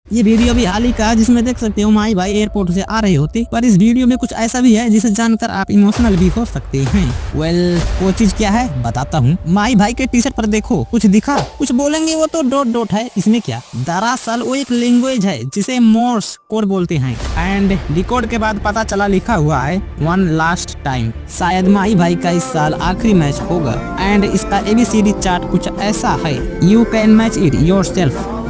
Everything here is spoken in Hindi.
ये वीडियो भी हाल ही का है जिसमें देख सकते हो माई भाई एयरपोर्ट से आ रहे होते, पर इस वीडियो में कुछ ऐसा भी है जिसे जानकर आप इमोशनल भी हो सकते हैं। वेल, वो चीज क्या है बताता हूँ। माई भाई के टी शर्ट पर देखो, कुछ दिखा, कुछ बोलेंगे वो तो डॉट डॉट है, इसमें क्या। दरअसल वो एक लैंग्वेज है जिसे मोर्स कोड बोलते हैं एंड डिकोड के बाद पता चला लिखा हुआ है वन लास्ट टाइम। शायद माई भाई का इस साल आखिरी मैच होगा एंड इसका ABCD चार्ट कुछ ऐसा है। You can match it yourself.